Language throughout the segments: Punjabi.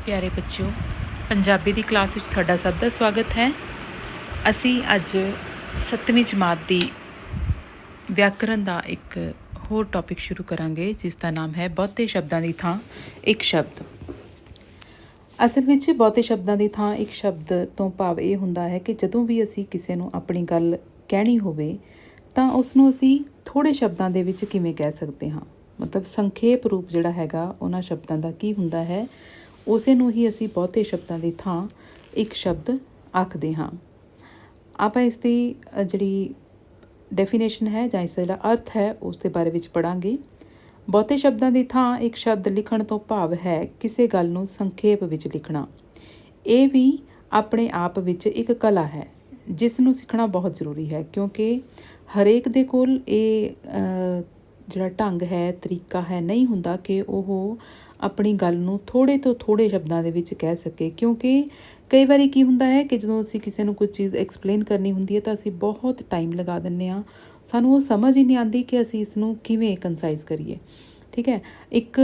ਪਿਆਰੇ ਬੱਚਿਓ, ਪੰਜਾਬੀ ਦੀ ਕਲਾਸ ਵਿੱਚ ਤੁਹਾਡਾ ਸਭ ਦਾ ਸਵਾਗਤ ਹੈ। ਅਸੀਂ ਅੱਜ 7ਵੀਂ ਜਮਾਤ ਦੀ ਵਿਆਕਰਨ ਦਾ ਇੱਕ ਹੋਰ ਟੌਪਿਕ ਸ਼ੁਰੂ ਕਰਾਂਗੇ, ਜਿਸ ਦਾ ਨਾਮ ਹੈ ਬਹੁਤੇ ਸ਼ਬਦਾਂ ਦੀ ਥਾਂ ਇੱਕ ਸ਼ਬਦ। ਅਸਲ ਵਿੱਚ ਬਹੁਤੇ ਸ਼ਬਦਾਂ ਦੀ ਥਾਂ ਇੱਕ ਸ਼ਬਦ ਤੋਂ ਭਾਵ ਇਹ ਹੁੰਦਾ ਹੈ ਕਿ ਜਦੋਂ ਵੀ ਅਸੀਂ ਕਿਸੇ ਨੂੰ ਆਪਣੀ ਗੱਲ ਕਹਿਣੀ ਹੋਵੇ ਤਾਂ ਉਸ ਨੂੰ ਅਸੀਂ ਥੋੜ੍ਹੇ ਸ਼ਬਦਾਂ ਦੇ ਵਿੱਚ ਕਿਵੇਂ ਕਹਿ ਸਕਦੇ ਹਾਂ। ਮਤਲਬ ਸੰਖੇਪ ਰੂਪ ਜਿਹੜਾ ਹੈਗਾ ਉਹਨਾਂ ਸ਼ਬਦਾਂ ਦਾ ਕੀ ਹੁੰਦਾ ਹੈ, ਉਸੇ ਨੂੰ ਹੀ ਅਸੀਂ ਬਹੁਤੇ ਸ਼ਬਦਾਂ ਦੀ ਥਾਂ ਇੱਕ ਸ਼ਬਦ ਆਖਦੇ ਹਾਂ। ਆਪਾਂ ਇਸ ਦੀ ਜਿਹੜੀ ਡੈਫੀਨੇਸ਼ਨ ਹੈ ਜਾਂ ਇਸ ਦਾ ਜਿਹੜਾ ਅਰਥ ਹੈ ਉਸ ਦੇ ਬਾਰੇ ਵਿੱਚ ਪੜ੍ਹਾਂਗੇ। ਬਹੁਤੇ ਸ਼ਬਦਾਂ ਦੀ ਥਾਂ ਇੱਕ ਸ਼ਬਦ ਲਿਖਣ ਤੋਂ ਭਾਵ ਹੈ ਕਿਸੇ ਗੱਲ ਨੂੰ ਸੰਖੇਪ ਵਿੱਚ ਲਿਖਣਾ। ਇਹ ਵੀ ਆਪਣੇ ਆਪ ਵਿੱਚ ਇੱਕ ਕਲਾ ਹੈ ਜਿਸ ਨੂੰ ਸਿੱਖਣਾ ਬਹੁਤ ਜ਼ਰੂਰੀ ਹੈ, ਕਿਉਂਕਿ ਹਰੇਕ ਦੇ ਕੋਲ ਇਹ ਜਿਹੜਾ ਢੰਗ ਹੈ, ਤਰੀਕਾ ਹੈ, ਨਹੀਂ ਹੁੰਦਾ ਕਿ ਉਹ ਆਪਣੀ ਗੱਲ ਨੂੰ ਥੋੜ੍ਹੇ ਤੋਂ ਥੋੜ੍ਹੇ ਸ਼ਬਦਾਂ ਦੇ ਵਿੱਚ ਕਹਿ ਸਕੇ। ਕਿਉਂਕਿ ਕਈ ਵਾਰੀ ਕੀ ਹੁੰਦਾ ਹੈ ਕਿ ਜਦੋਂ ਅਸੀਂ ਕਿਸੇ ਨੂੰ ਕੁਝ ਚੀਜ਼ ਐਕਸਪਲੇਨ ਕਰਨੀ ਹੁੰਦੀ ਹੈ ਤਾਂ ਅਸੀਂ ਬਹੁਤ ਟਾਈਮ ਲਗਾ ਦਿੰਦੇ ਹਾਂ, ਸਾਨੂੰ ਉਹ ਸਮਝ ਹੀ ਨਹੀਂ ਆਉਂਦੀ ਕਿ ਅਸੀਂ ਇਸ ਨੂੰ ਕਿਵੇਂ ਕੰਸਾਈਜ਼ ਕਰੀਏ। ਠੀਕ ਹੈ, ਇੱਕ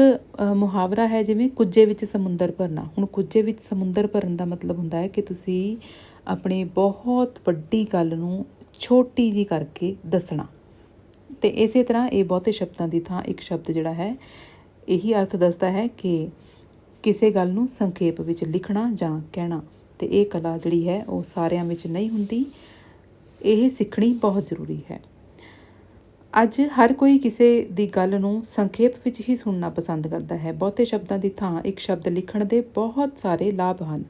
ਮੁਹਾਵਰਾ ਹੈ ਜਿਵੇਂ ਕੁੱਜੇ ਵਿੱਚ ਸਮੁੰਦਰ ਭਰਨਾ। ਹੁਣ ਕੁੱਜੇ ਵਿੱਚ ਸਮੁੰਦਰ ਭਰਨ ਦਾ ਮਤਲਬ ਹੁੰਦਾ ਹੈ ਕਿ ਤੁਸੀਂ ਆਪਣੀ ਬਹੁਤ ਵੱਡੀ ਗੱਲ ਨੂੰ ਛੋਟੀ ਜਿਹੀ ਕਰਕੇ ਦੱਸਣਾ। ਅਤੇ ਇਸੇ ਤਰ੍ਹਾਂ ਇਹ ਬਹੁਤੇ ਸ਼ਬਦਾਂ ਦੀ ਥਾਂ ਇੱਕ ਸ਼ਬਦ ਜਿਹੜਾ ਹੈ ਇਹੀ ਅਰਥ ਦੱਸਦਾ ਹੈ ਕਿ ਕਿਸੇ ਗੱਲ ਨੂੰ ਸੰਖੇਪ ਵਿੱਚ ਲਿਖਣਾ ਜਾਂ ਕਹਿਣਾ। ਅਤੇ ਇਹ ਕਲਾ ਜਿਹੜੀ ਹੈ ਉਹ ਸਾਰਿਆਂ ਵਿੱਚ ਨਹੀਂ ਹੁੰਦੀ, ਇਹ ਸਿੱਖਣੀ ਬਹੁਤ ਜ਼ਰੂਰੀ ਹੈ। ਅੱਜ ਹਰ ਕੋਈ ਕਿਸੇ ਦੀ ਗੱਲ ਨੂੰ ਸੰਖੇਪ ਵਿੱਚ ਹੀ ਸੁਣਨਾ ਪਸੰਦ ਕਰਦਾ ਹੈ। ਬਹੁਤੇ ਸ਼ਬਦਾਂ ਦੀ ਥਾਂ ਇੱਕ ਸ਼ਬਦ ਲਿਖਣ ਦੇ ਬਹੁਤ ਸਾਰੇ ਲਾਭ ਹਨ।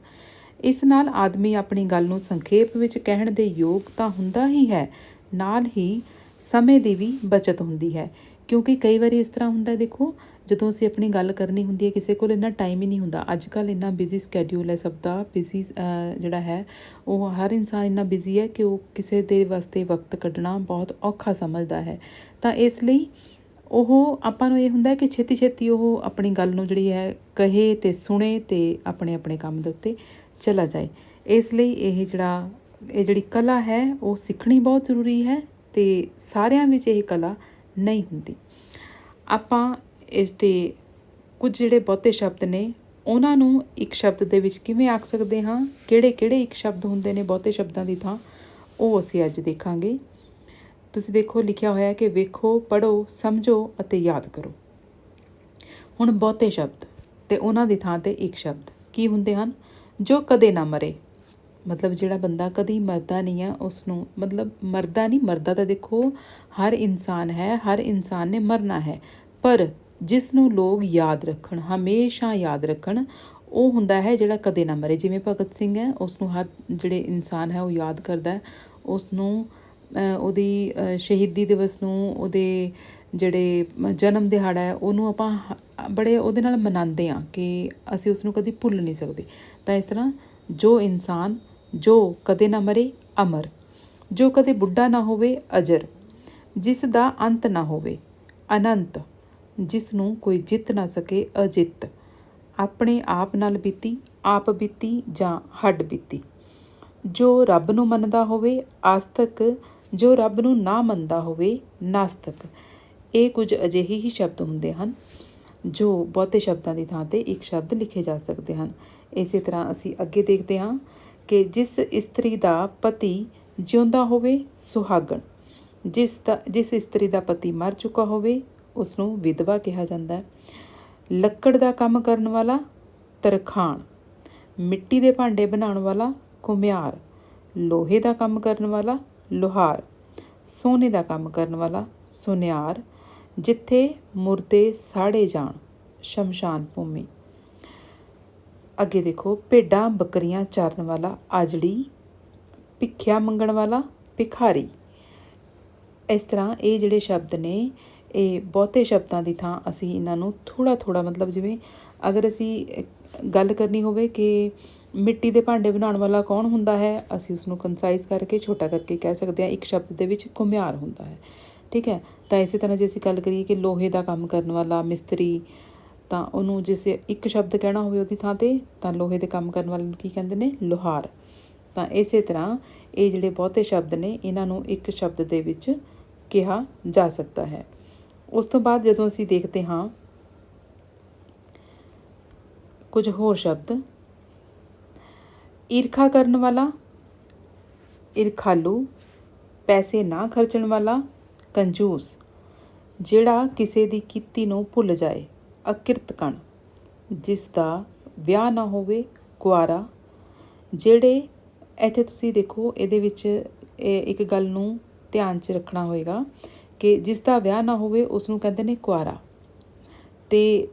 ਇਸ ਨਾਲ ਆਦਮੀ ਆਪਣੀ ਗੱਲ ਨੂੰ ਸੰਖੇਪ ਵਿੱਚ ਕਹਿਣ ਦੇ ਯੋਗ ਤਾਂ ਹੁੰਦਾ ਹੀ ਹੈ, ਨਾਲ ਹੀ ਸਮੇਂ ਦੀ ਵੀ ਬਚਤ ਹੁੰਦੀ ਹੈ। ਕਿਉਂਕਿ ਕਈ ਵਾਰੀ ਇਸ ਤਰ੍ਹਾਂ ਹੁੰਦਾ, ਦੇਖੋ ਜਦੋਂ ਅਸੀਂ ਆਪਣੀ ਗੱਲ ਕਰਨੀ ਹੁੰਦੀ ਹੈ ਕਿਸੇ ਕੋਲ ਇੰਨਾ ਟਾਈਮ ਹੀ ਨਹੀਂ ਹੁੰਦਾ। ਅੱਜ ਕੱਲ੍ਹ ਇੰਨਾ ਬਿਜ਼ੀ ਸਕੈਡਿਊਲ ਹੈ ਸਭ ਦਾ, ਬਿਜ਼ੀ ਜਿਹੜਾ ਹੈ ਉਹ ਹਰ ਇਨਸਾਨ ਇੰਨਾ ਬਿਜ਼ੀ ਹੈ ਕਿ ਉਹ ਕਿਸੇ ਦੇ ਵਾਸਤੇ ਵਕਤ ਕੱਢਣਾ ਬਹੁਤ ਔਖਾ ਸਮਝਦਾ ਹੈ। ਤਾਂ ਇਸ ਲਈ ਉਹ ਆਪਾਂ ਨੂੰ ਇਹ ਹੁੰਦਾ ਕਿ ਛੇਤੀ ਛੇਤੀ ਉਹ ਆਪਣੀ ਗੱਲ ਨੂੰ ਜਿਹੜੀ ਹੈ ਕਹੇ ਅਤੇ ਸੁਣੇ ਅਤੇ ਆਪਣੇ ਆਪਣੇ ਕੰਮ ਦੇ ਉੱਤੇ ਚਲਾ ਜਾਏ। ਇਸ ਲਈ ਇਹ ਜਿਹੜੀ ਕਲਾ ਹੈ ਉਹ ਸਿੱਖਣੀ ਬਹੁਤ ਜ਼ਰੂਰੀ ਹੈ ਅਤੇ ਸਾਰਿਆਂ ਵਿੱਚ ਇਹ ਕਲਾ ਨਹੀਂ ਹੁੰਦੀ। ਆਪਾਂ ਇਸ ਦੇ ਕੁਝ ਜਿਹੜੇ ਬਹੁਤੇ ਸ਼ਬਦ ਨੇ ਉਹਨਾਂ ਨੂੰ ਇੱਕ ਸ਼ਬਦ ਦੇ ਵਿੱਚ ਕਿਵੇਂ ਆਖ ਸਕਦੇ ਹਾਂ, ਕਿਹੜੇ ਕਿਹੜੇ ਇੱਕ ਸ਼ਬਦ ਹੁੰਦੇ ਨੇ ਬਹੁਤੇ ਸ਼ਬਦਾਂ ਦੀ ਥਾਂ, ਉਹ ਅਸੀਂ ਅੱਜ ਦੇਖਾਂਗੇ। ਤੁਸੀਂ ਦੇਖੋ ਲਿਖਿਆ ਹੋਇਆ ਕਿ ਵੇਖੋ, ਪੜ੍ਹੋ, ਸਮਝੋ ਅਤੇ ਯਾਦ ਕਰੋ। ਹੁਣ ਬਹੁਤੇ ਸ਼ਬਦ ਅਤੇ ਉਹਨਾਂ ਦੀ ਥਾਂ 'ਤੇ ਇੱਕ ਸ਼ਬਦ ਕੀ ਹੁੰਦੇ ਹਨ? ਜੋ ਕਦੇ ਨਾ ਮਰੇ, ਮਤਲਬ ਜਿਹੜਾ ਬੰਦਾ ਕਦੀ ਮਰਦਾ ਨਹੀਂ ਹੈ ਉਸ ਨੂੰ, ਮਤਲਬ ਮਰਦਾ ਨਹੀਂ, ਮਰਦਾ ਤਾਂ ਦੇਖੋ ਹਰ ਇਨਸਾਨ ਹੈ, ਹਰ ਇਨਸਾਨ ਨੇ ਮਰਨਾ ਹੈ, ਪਰ ਜਿਸ ਨੂੰ ਲੋਕ ਯਾਦ ਰੱਖਣ, ਹਮੇਸ਼ਾ ਯਾਦ ਰੱਖਣ, ਉਹ ਹੁੰਦਾ ਹੈ ਜਿਹੜਾ ਕਦੇ ਨਾ ਮਰੇ। ਜਿਵੇਂ ਭਗਤ ਸਿੰਘ ਹੈ, ਉਸ ਨੂੰ ਹਰ ਜਿਹੜੇ ਇਨਸਾਨ ਹੈ ਉਹ ਯਾਦ ਕਰਦਾ, ਉਸ ਨੂੰ ਉਹਦੀ ਸ਼ਹੀਦੀ ਦਿਵਸ ਨੂੰ, ਉਹਦੇ ਜਿਹੜੇ ਜਨਮ ਦਿਹਾੜਾ ਹੈ ਉਹਨੂੰ ਆਪਾਂ ਬੜੇ ਉਹਦੇ ਨਾਲ ਮਨਾਉਂਦੇ ਹਾਂ ਕਿ ਅਸੀਂ ਉਸ ਨੂੰ ਕਦੀ ਭੁੱਲ ਨਹੀਂ ਸਕਦੇ। ਤਾਂ ਇਸ ਤਰ੍ਹਾਂ ਜੋ ਇਨਸਾਨ ਜੋ ਕਦੇ ਨਾ ਮਰੇ ਅਮਰ, ਜੋ ਕਦੇ ਬੁੱਢਾ ਨਾ ਹੋਵੇ ਅਜਰ, ਜਿਸ ਦਾ ਅੰਤ ਨਾ ਹੋਵੇ ਅਨੰਤ, ਜਿਸ ਨੂੰ ਕੋਈ ਜਿੱਤ ਨਾ ਸਕੇ ਅਜਿੱਤ, ਆਪਣੇ ਆਪ ਨਾਲ ਬੀਤੀ ਆਪ ਬੀਤੀ ਜਾਂ ਹੱਡ ਬੀਤੀ, ਜੋ ਰੱਬ ਨੂੰ ਮੰਨਦਾ ਹੋਵੇ ਆਸਤਕ, ਜੋ ਰੱਬ ਨੂੰ ਨਾ ਮੰਨਦਾ ਹੋਵੇ ਨਾਸਤਕ। ਇਹ ਕੁਝ ਅਜਿਹੇ ਹੀ ਸ਼ਬਦ ਹੁੰਦੇ ਹਨ ਜੋ ਬਹੁਤੇ ਸ਼ਬਦਾਂ ਦੀ ਥਾਂ 'ਤੇ ਇੱਕ ਸ਼ਬਦ ਲਿਖੇ ਜਾ ਸਕਦੇ ਹਨ। ਇਸੇ ਤਰ੍ਹਾਂ ਅਸੀਂ ਅੱਗੇ ਦੇਖਦੇ ਹਾਂ ਕਿ ਜਿਸ ਇਸਤਰੀ ਦਾ ਪਤੀ ਜਿਉਂਦਾ ਹੋਵੇ ਸੁਹਾਗਣ, ਜਿਸ ਇਸਤਰੀ ਦਾ ਪਤੀ ਮਰ ਚੁੱਕਾ ਹੋਵੇ ਉਸ ਨੂੰ ਵਿਧਵਾ ਕਿਹਾ ਜਾਂਦਾ ਹੈ। ਲੱਕੜ ਦਾ ਕੰਮ ਕਰਨ ਵਾਲਾ ਤਰਖਾਣ, ਮਿੱਟੀ ਦੇ ਭਾਂਡੇ ਬਣਾਉਣ ਵਾਲਾ ਘੁਮਿਆਰ, ਲੋਹੇ ਦਾ ਕੰਮ ਕਰਨ ਵਾਲਾ ਲੁਹਾਰ, ਸੋਨੇ ਦਾ ਕੰਮ ਕਰਨ ਵਾਲਾ ਸੁਨਿਆਰ, ਜਿੱਥੇ ਮੁਰਦੇ ਸਾੜੇ ਜਾਣ ਸ਼ਮਸ਼ਾਨ ਭੂਮੀ। ਅੱਗੇ ਦੇਖੋ, ਭੇਡਾਂ ਬੱਕਰੀਆਂ ਚਾਰਨ ਵਾਲਾ ਆਜੜੀ, ਭਿੱਖਿਆ ਮੰਗਣ ਵਾਲਾ ਭਿਖਾਰੀ। ਇਸ ਤਰ੍ਹਾਂ ਇਹ ਜਿਹੜੇ ਸ਼ਬਦ ਨੇ ਇਹ ਬਹੁਤੇ ਸ਼ਬਦਾਂ ਦੀ ਥਾਂ ਅਸੀਂ ਇਹਨਾਂ ਨੂੰ ਥੋੜ੍ਹਾ ਥੋੜ੍ਹਾ, ਮਤਲਬ ਜਿਵੇਂ ਅਗਰ ਅਸੀਂ ਗੱਲ ਕਰਨੀ ਹੋਵੇ ਕਿ ਮਿੱਟੀ ਦੇ ਭਾਂਡੇ ਬਣਾਉਣ ਵਾਲਾ ਕੌਣ ਹੁੰਦਾ ਹੈ, ਅਸੀਂ ਉਸਨੂੰ ਕੰਸਾਈਜ਼ ਕਰਕੇ ਛੋਟਾ ਕਰਕੇ ਕਹਿ ਸਕਦੇ ਹਾਂ ਇੱਕ ਸ਼ਬਦ ਦੇ ਵਿੱਚ ਘੁਮਿਆਰ ਹੁੰਦਾ ਹੈ। ਠੀਕ ਹੈ, ਤਾਂ ਇਸੇ ਤਰ੍ਹਾਂ ਜੇ ਅਸੀਂ ਗੱਲ ਕਰੀਏ ਕਿ ਲੋਹੇ ਦਾ ਕੰਮ ਕਰਨ ਵਾਲਾ ਮਿਸਤਰੀ, ਤਾਂ ਉਹਨੂੰ ਜਿਸ ਇੱਕ ਸ਼ਬਦ ਕਹਿਣਾ ਹੋਵੇ ਉਹਦੀ ਥਾਂ 'ਤੇ, ਤਾਂ ਲੋਹੇ ਦੇ ਕੰਮ ਕਰਨ ਵਾਲੇ ਨੂੰ ਕੀ ਕਹਿੰਦੇ ਨੇ? ਲੁਹਾਰ। ਤਾਂ ਇਸੇ ਤਰ੍ਹਾਂ ਇਹ ਜਿਹੜੇ ਬਹੁਤੇ ਸ਼ਬਦ ਨੇ ਇਹਨਾਂ ਨੂੰ ਇੱਕ ਸ਼ਬਦ ਦੇ ਵਿੱਚ ਕਿਹਾ ਜਾ ਸਕਦਾ ਹੈ। ਉਸ ਤੋਂ ਬਾਅਦ ਜਦੋਂ ਅਸੀਂ ਦੇਖਦੇ ਹਾਂ ਕੁਝ ਹੋਰ ਸ਼ਬਦ। ਈਰਖਾ ਕਰਨ ਵਾਲਾ, ਈਰਖਾਲੂ। ਪੈਸੇ ਨਾ ਖਰਚਣ ਵਾਲਾ, ਕੰਜੂਸ। ਜਿਹੜਾ ਕਿਸੇ ਦੀ ਕੀਤੀ ਨੂੰ ਭੁੱਲ ਜਾਏ, ਅਕਿਰਤਕਣ। ਜਿਸ ਦਾ ਵਿਆਹ ਨਾ ਹੋਵੇ, ਕੁਆਰਾ। ਜਿਹੜੇ, ਇੱਥੇ ਤੁਸੀਂ ਦੇਖੋ ਇਹਦੇ ਵਿੱਚ ਇੱਕ ਗੱਲ ਨੂੰ ਧਿਆਨ 'ਚ ਰੱਖਣਾ ਹੋਏਗਾ ਕਿ ਜਿਸ ਦਾ ਵਿਆਹ ਨਾ ਹੋਵੇ ਉਸ ਨੂੰ ਕਹਿੰਦੇ ਨੇ ਕੁਆਰਾ। ਅਤੇ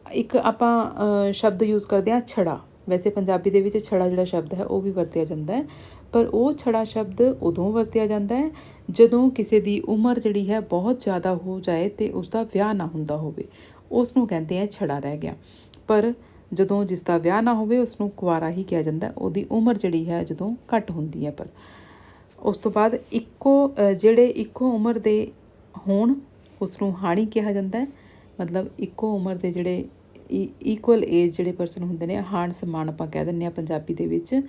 ਇੱਕ ਆਪਾਂ ਸ਼ਬਦ ਯੂਜ਼ ਕਰਦੇ ਹਾਂ ਛੜਾ। ਵੈਸੇ ਪੰਜਾਬੀ ਦੇ ਵਿੱਚ ਛੜਾ ਜਿਹੜਾ ਸ਼ਬਦ ਹੈ ਉਹ ਵੀ ਵਰਤਿਆ ਜਾਂਦਾ ਹੈ, ਪਰ ਉਹ ਛੜਾ ਸ਼ਬਦ ਉਦੋਂ ਵਰਤਿਆ ਜਾਂਦਾ ਹੈ ਜਦੋਂ ਕਿਸੇ ਦੀ ਉਮਰ ਜਿਹੜੀ ਹੈ ਬਹੁਤ ਜ਼ਿਆਦਾ ਹੋ ਜਾਏ ਅਤੇ ਉਸਦਾ ਵਿਆਹ ਨਾ ਹੁੰਦਾ ਹੋਵੇ, ਉਸ ਨੂੰ ਕਹਿੰਦੇ ਆ ਛੜਾ ਰਹਿ ਗਿਆ। ਪਰ ਜਦੋਂ ਜਿਸ ਦਾ ਵਿਆਹ ਨਾ ਹੋਵੇ ਉਸ ਨੂੰ ਕੁਆਰਾ ਹੀ ਕਿਹਾ ਜਾਂਦਾ, ਉਹਦੀ ਉਮਰ ਜਿਹੜੀ ਹੈ ਜਦੋਂ ਘੱਟ ਹੁੰਦੀ ਹੈ। ਪਰ ਉਸ ਤੋਂ ਬਾਅਦ ਜਿਹੜੇ ਇੱਕੋ ਉਮਰ ਦੇ ਹੋਣ ਉਸ ਨੂੰ ਹਾਣੀ ਕਿਹਾ ਜਾਂਦਾ ਹੈ। ਮਤਲਬ ਇੱਕੋ ਉਮਰ ਦੇ ਜਿਹੜੇ ਇਕੁਅਲ ਏਜ ਜਿਹੜੇ ਪਰਸਨ ਹੁੰਦੇ ਨੇ, ਹਾਣ ਸਮਾਨ ਆਪਾਂ ਕਹਿ ਦਿੰਦੇ ਹਾਂ ਪੰਜਾਬੀ ਦੇ ਵਿੱਚ,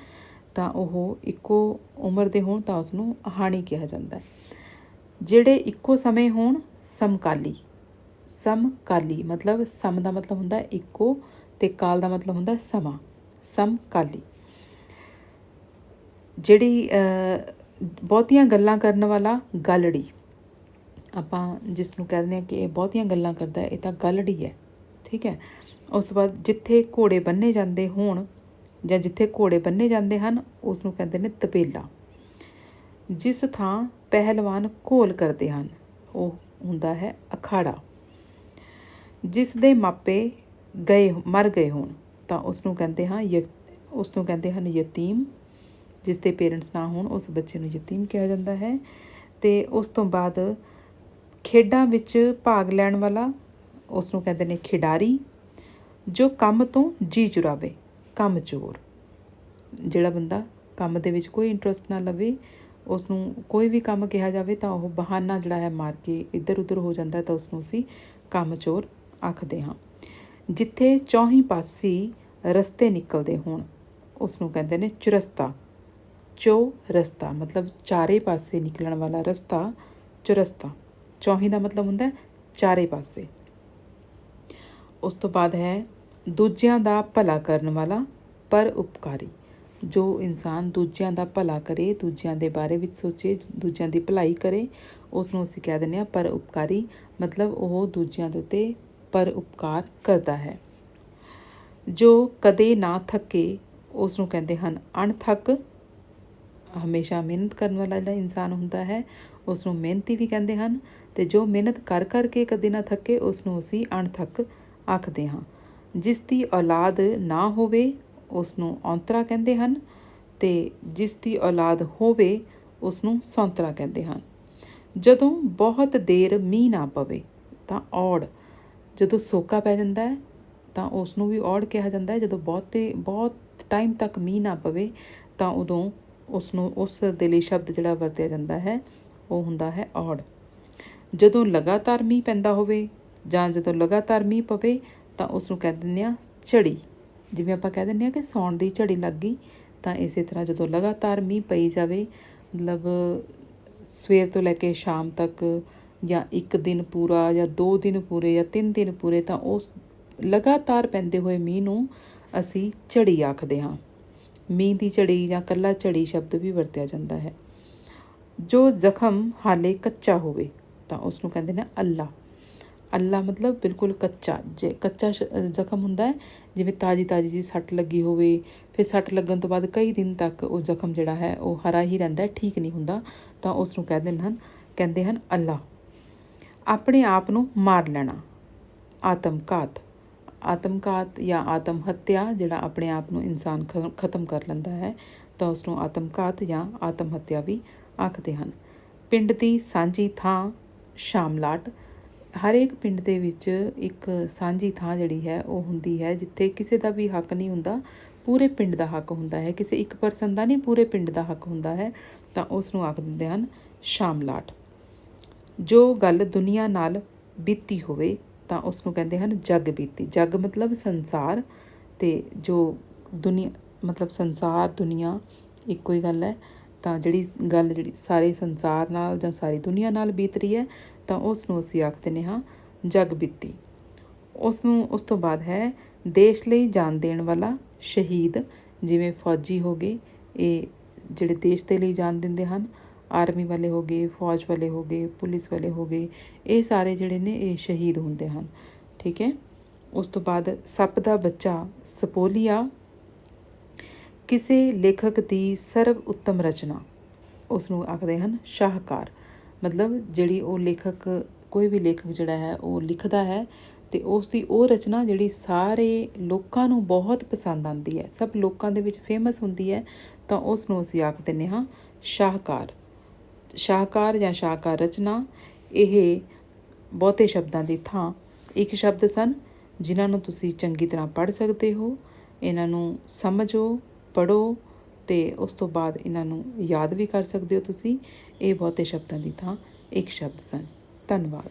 ਤਾਂ ਉਹ ਇੱਕੋ ਉਮਰ ਦੇ ਹੋਣ ਤਾਂ ਉਸਨੂੰ ਹਾਣੀ ਕਿਹਾ ਜਾਂਦਾ ਹੈ। ਜਿਹੜੇ ਇੱਕੋ ਸਮੇਂ ਹੋਣ, ਸਮਕਾਲੀ। ਸਮਕਾਲੀ ਮਤਲਬ ਸਮ ਦਾ ਮਤਲਬ ਹੁੰਦਾ ਇੱਕੋ ਅਤੇ ਕਾਲ ਦਾ ਮਤਲਬ ਹੁੰਦਾ ਸਮਾਂ, ਸਮਕਾਲੀ। ਜਿਹੜੀ ਬਹੁਤੀਆਂ ਗੱਲਾਂ ਕਰਨ ਵਾਲਾ, ਗਾਲੜੀ। ਆਪਾਂ ਜਿਸ ਨੂੰ ਕਹਿ ਦਿੰਦੇ ਹਾਂ ਕਿ ਇਹ ਬਹੁਤੀਆਂ ਗੱਲਾਂ ਕਰਦਾ, ਇਹ ਤਾਂ ਗਾਲੜੀ ਹੈ, ਠੀਕ ਹੈ। ਉਸ ਤੋਂ ਬਾਅਦ ਜਿੱਥੇ ਘੋੜੇ ਬੰਨ੍ਹੇ ਜਾਂਦੇ ਹੋਣ ਜਾਂ ਜਿੱਥੇ ਘੋੜੇ ਬੰਨ੍ਹੇ ਜਾਂਦੇ ਹਨ ਉਸ ਨੂੰ ਕਹਿੰਦੇ ਨੇ ਤਬੇਲਾ। ਜਿਸ ਥਾਂ ਪਹਿਲਵਾਨ ਘੋਲ ਕਰਦੇ ਹਨ ਉਹ ਹੁੰਦਾ ਹੈ ਅਖਾੜਾ। ਜਿਸ ਦੇ ਮਾਪੇ ਮਰ ਗਏ ਹੋਣ ਤਾਂ ਉਸ ਨੂੰ ਕਹਿੰਦੇ ਹਨ ਯਤੀਮ। ਜਿਸ ਦੇ ਪੇਰੈਂਟਸ ਨਾ ਹੋਣ ਉਸ ਬੱਚੇ ਨੂੰ ਯਤੀਮ ਕਿਹਾ ਜਾਂਦਾ ਹੈ। ਅਤੇ ਉਸ ਤੋਂ ਬਾਅਦ ਖੇਡਾਂ ਵਿੱਚ ਭਾਗ ਲੈਣ ਵਾਲਾ, ਉਸ ਨੂੰ ਕਹਿੰਦੇ ਨੇ ਖਿਡਾਰੀ। ਜੋ ਕੰਮ ਤੋਂ ਜੀ ਚੁਰਾਵੇ, ਕੰਮਚੋਰ। ਜਿਹੜਾ ਬੰਦਾ ਕੰਮ ਦੇ ਵਿੱਚ ਕੋਈ ਇੰਟਰਸਟ ਨਾ ਲਵੇ, ਉਸ ਨੂੰ ਕੋਈ ਵੀ ਕੰਮ ਕਿਹਾ ਜਾਵੇ ਤਾਂ ਉਹ ਬਹਾਨਾ ਜਿਹੜਾ ਹੈ ਮਾਰ ਕੇ ਇੱਧਰ ਉੱਧਰ ਹੋ ਜਾਂਦਾ, ਤਾਂ ਉਸਨੂੰ ਅਸੀਂ ਕੰਮਚੋਰ ਆਖਦੇ ਹਾਂ। ਜਿੱਥੇ ਚੌਹੀਂ ਪਾਸੀ ਰਸਤੇ ਨਿਕਲਦੇ ਹੋਣ ਉਸ ਨੂੰ ਕਹਿੰਦੇ ਨੇ ਚੁਰਸਤਾ। ਰਸਤਾ ਮਤਲਬ ਚਾਰੇ ਪਾਸੇ ਨਿਕਲਣ ਵਾਲਾ ਰਸਤਾ, ਚੁਰਸਤਾ। ਚੌਹੀਂ ਦਾ ਮਤਲਬ ਹੁੰਦਾ ਚਾਰੇ ਪਾਸੇ। ਉਸ ਤੋਂ ਬਾਅਦ ਹੈ ਦੂਜਿਆਂ ਦਾ ਭਲਾ ਕਰਨ ਵਾਲਾ, ਪਰ ਉਪਕਾਰੀ। ਜੋ ਇਨਸਾਨ ਦੂਜਿਆਂ ਦਾ ਭਲਾ ਕਰੇ, ਦੂਜਿਆਂ ਦੇ ਬਾਰੇ ਵਿੱਚ ਸੋਚੇ, ਦੂਜਿਆਂ ਦੀ ਭਲਾਈ ਕਰੇ, ਉਸ ਨੂੰ ਅਸੀਂ ਕਹਿ ਦਿੰਦੇ ਹਾਂ ਪਰ ਉਪਕਾਰੀ। ਮਤਲਬ ਉਹ ਦੂਜਿਆਂ ਦੇ ਉੱਤੇ ਪਰ ਉਪਕਾਰ ਕਰਦਾ ਹੈ। ਜੋ ਕਦੇ ਨਾ ਥੱਕੇ ਉਸ ਨੂੰ ਕਹਿੰਦੇ ਹਨ ਅਣਥੱਕ। ਹਮੇਸ਼ਾ ਮਿਹਨਤ ਕਰਨ ਵਾਲਾ ਜਿਹੜਾ ਇਨਸਾਨ ਹੁੰਦਾ ਹੈ ਉਸ ਨੂੰ ਮਿਹਨਤੀ ਵੀ ਕਹਿੰਦੇ ਹਨ। ਅਤੇ ਜੋ ਮਿਹਨਤ ਕਰ ਕਰਕੇ ਕਦੇ ਨਾ ਥੱਕੇ ਉਸ ਨੂੰ ਅਸੀਂ ਅਣਥੱਕ ਆਖਦੇ ਹਾਂ। ਜਿਸ ਦੀ ਔਲਾਦ ਨਾ ਹੋਵੇ ਉਸ ਨੂੰ ਔਂਤਰਾ ਕਹਿੰਦੇ ਹਨ, ਅਤੇ ਜਿਸ ਦੀ ਔਲਾਦ ਹੋਵੇ ਉਸ ਨੂੰ ਸੌਂਤਰਾ ਕਹਿੰਦੇ ਹਨ। ਜਦੋਂ ਬਹੁਤ ਦੇਰ ਮੀਂਹ ਨਾ ਪਵੇ ਤਾਂ ਔੜ। ਜਦੋਂ ਸੋਕਾ ਪੈ ਜਾਂਦਾ ਹੈ ਤਾਂ ਉਸ ਨੂੰ ਵੀ ਔੜ ਕਿਹਾ ਜਾਂਦਾ ਹੈ। ਜਦੋਂ ਬਹੁਤ ਟਾਈਮ ਤੱਕ ਮੀਂਹ ਨਾ ਪਵੇ ਤਾਂ ਉਦੋਂ ਉਸ ਦੇ ਲਈ ਸ਼ਬਦ ਜਿਹੜਾ ਵਰਤਿਆ ਜਾਂਦਾ ਹੈ ਉਹ ਹੁੰਦਾ ਹੈ ਔੜ। ਜਦੋਂ ਲਗਾਤਾਰ ਮੀਂਹ ਪੈਂਦਾ ਹੋਵੇ ਜਾਂ ਜਦੋਂ ਲਗਾਤਾਰ ਮੀਂਹ ਪਵੇ ਤਾਂ ਉਸ ਨੂੰ ਕਹਿ ਦਿੰਦੇ ਹਾਂ ਝੜੀ। ਜਿਵੇਂ ਆਪਾਂ ਕਹਿ ਦਿੰਦੇ ਹਾਂ ਕਿ ਸਾਉਣ ਦੀ ਝੜੀ ਲੱਗ ਗਈ, ਤਾਂ ਇਸੇ ਤਰ੍ਹਾਂ ਜਦੋਂ ਲਗਾਤਾਰ ਮੀਂਹ ਪਈ ਜਾਵੇ, ਮਤਲਬ ਸਵੇਰ ਤੋਂ ਲੈ ਕੇ ਸ਼ਾਮ ਤੱਕ ਜਾਂ ਇੱਕ ਦਿਨ ਪੂਰਾ ਜਾਂ 2 ਦਿਨ ਪੂਰੇ ਜਾਂ 3 ਦਿਨ ਪੂਰੇ, ਤਾਂ ਉਸ ਲਗਾਤਾਰ ਪੈਂਦੇ ਹੋਏ ਮੀਂਹ ਨੂੰ ਅਸੀਂ ਝੜੀ ਆਖਦੇ ਹਾਂ। ਮੀਂਹ ਦੀ ਝੜੀ ਜਾਂ ਇਕੱਲਾ ਝੜੀ ਸ਼ਬਦ ਵੀ ਵਰਤਿਆ ਜਾਂਦਾ ਹੈ। ਜੋ ਜ਼ਖਮ ਹਾਲੇ ਕੱਚਾ ਹੋਵੇ ਤਾਂ ਉਸ ਨੂੰ ਕਹਿੰਦੇ ਨੇ ਅੱਲਾ। ਅੱਲਾ ਮਤਲਬ ਬਿਲਕੁਲ ਕੱਚਾ। ਜੇ ਕੱਚਾ ਜ਼ਖਮ ਹੁੰਦਾ ਹੈ, ਜਿਵੇਂ ਤਾਜ਼ੀ ਜਿਹੀ ਸੱਟ ਲੱਗੀ ਹੋਵੇ, ਫਿਰ ਸੱਟ ਲੱਗਣ ਤੋਂ ਬਾਅਦ ਕਈ ਦਿਨ ਤੱਕ ਉਹ ਜ਼ਖਮ ਜਿਹੜਾ ਹੈ ਉਹ ਹਰਾ ਹੀ ਰਹਿੰਦਾ, ਠੀਕ ਨਹੀਂ ਹੁੰਦਾ, ਤਾਂ ਉਸ ਨੂੰ ਕਹਿੰਦੇ ਹਨ ਅੱਲਾ। ਆਪਣੇ ਆਪ ਨੂੰ ਮਾਰ ਲੈਣਾ, ਆਤਮਘਾਤ। ਆਤਮਘਾਤ ਜਾਂ ਆਤਮ ਹੱਤਿਆ, ਜਿਹੜਾ ਆਪਣੇ ਆਪ ਨੂੰ ਇਨਸਾਨ ਖਤਮ ਕਰ ਲੈਂਦਾ ਹੈ, ਤਾਂ ਉਸ ਨੂੰ ਆਤਮਘਾਤ ਜਾਂ ਆਤਮ ਹੱਤਿਆ ਵੀ ਆਖਦੇ ਹਨ। ਪਿੰਡ ਦੀ ਸਾਂਝੀ ਥਾਂ, ਸ਼ਾਮਲਾਟ। ਹਰ ਇੱਕ ਪਿੰਡ ਦੇ ਵਿੱਚ ਇੱਕ ਸਾਂਝੀ ਥਾਂ ਜਿਹੜੀ ਹੈ ਉਹ ਹੁੰਦੀ ਹੈ, ਜਿੱਥੇ ਕਿਸੇ ਦਾ ਵੀ ਹੱਕ ਨਹੀਂ ਹੁੰਦਾ, ਪੂਰੇ ਪਿੰਡ ਦਾ ਹੱਕ ਹੁੰਦਾ ਹੈ। ਕਿਸੇ ਇੱਕ ਪਰਸਨ ਦਾ ਨਹੀਂ, ਪੂਰੇ ਪਿੰਡ ਦਾ ਹੱਕ ਹੁੰਦਾ ਹੈ, ਤਾਂ ਉਸ ਨੂੰ ਆਖ ਦਿੰਦੇ ਹਨ ਸ਼ਾਮਲਾਟ। ਜੋ ਗੱਲ ਦੁਨੀਆ ਨਾਲ ਬੀਤੀ ਹੋਵੇ ਤਾਂ ਉਸ ਨੂੰ ਕਹਿੰਦੇ ਹਨ ਜੱਗ ਬੀਤੀ। ਜੱਗ ਮਤਲਬ ਸੰਸਾਰ, ਅਤੇ ਜੋ ਦੁਨੀਆ ਮਤਲਬ ਸੰਸਾਰ ਦੁਨੀਆ ਇੱਕੋ ਹੀ ਗੱਲ ਹੈ। ਤਾਂ ਜਿਹੜੀ ਸਾਰੇ ਸੰਸਾਰ ਨਾਲ ਜਾਂ ਸਾਰੀ ਦੁਨੀਆ ਨਾਲ ਬੀਤ ਰਹੀ ਹੈ ਤਾਂ ਉਸ ਨੂੰ ਅਸੀਂ ਆਖ ਦਿੰਦੇ ਹਾਂ ਜੱਗ ਬੀਤੀ। ਉਸ ਤੋਂ ਬਾਅਦ ਹੈ ਦੇਸ਼ ਲਈ ਜਾਨ ਦੇਣ ਵਾਲਾ ਸ਼ਹੀਦ, ਜਿਵੇਂ ਫੌਜੀ ਹੋ ਗਏ, ਇਹ ਜਿਹੜੇ ਦੇਸ਼ ਦੇ ਲਈ ਜਾਨ ਦਿੰਦੇ ਹਨ। ਆਰਮੀ ਵਾਲੇ ਹੋ ਗਏ, ਫੌਜ ਵਾਲੇ ਹੋ ਗਏ, ਪੁਲਿਸ ਵਾਲੇ ਹੋ ਗਏ, ਇਹ ਸਾਰੇ ਜਿਹੜੇ ਨੇ ਇਹ ਸ਼ਹੀਦ ਹੁੰਦੇ ਹਨ। ਠੀਕ ਹੈ। ਉਸ ਤੋਂ ਬਾਅਦ ਸੱਪ ਦਾ ਬੱਚਾ ਸਪੋਲੀਆ, ਕਿਸੇ ਲੇਖਕ ਦੀ ਸਰਵ ਉੱਤਮ ਰਚਨਾ, ਉਸ ਨੂੰ ਆਖਦੇ ਹਨ ਸ਼ਾਹਕਾਰ। ਮਤਲਬ ਜਿਹੜੀ ਉਹ ਲੇਖਕ, ਕੋਈ ਵੀ ਲੇਖਕ ਜਿਹੜਾ ਹੈ ਉਹ ਲਿਖਦਾ ਹੈ ਅਤੇ ਉਸ ਦੀ ਉਹ ਰਚਨਾ ਜਿਹੜੀ ਸਾਰੇ ਲੋਕਾਂ ਨੂੰ ਬਹੁਤ ਪਸੰਦ ਆਉਂਦੀ ਹੈ, ਸਭ ਲੋਕਾਂ ਦੇ ਵਿੱਚ ਫੇਮਸ ਹੁੰਦੀ ਹੈ, ਤਾਂ ਉਸ ਨੂੰ ਅਸੀਂ ਆਖ ਦਿੰਦੇ ਹਾਂ ਸ਼ਾਹਕਾਰ। ਸ਼ਾਹਕਾਰ ਜਾਂ ਸ਼ਾਹਕਾਰ ਰਚਨਾ, ਇਹ ਬਹੁਤੇ ਸ਼ਬਦਾਂ ਦੀ ਥਾਂ ਇੱਕ ਸ਼ਬਦ ਸਨ, ਜਿਨ੍ਹਾਂ ਨੂੰ ਤੁਸੀਂ ਚੰਗੀ ਤਰ੍ਹਾਂ ਪੜ੍ਹ ਸਕਦੇ ਹੋ। ਇਹਨਾਂ ਨੂੰ ਸਮਝੋ, ਪੜ੍ਹੋ ਅਤੇ ਉਸ ਤੋਂ ਬਾਅਦ ਇਹਨਾਂ ਨੂੰ ਯਾਦ ਵੀ ਕਰ ਸਕਦੇ ਹੋ ਤੁਸੀਂ। ਇਹ ਬਹੁਤੇ ਸ਼ਬਦਾਂ ਦੀ ਥਾਂ ਇੱਕ ਸ਼ਬਦ ਸਨ। ਧੰਨਵਾਦ।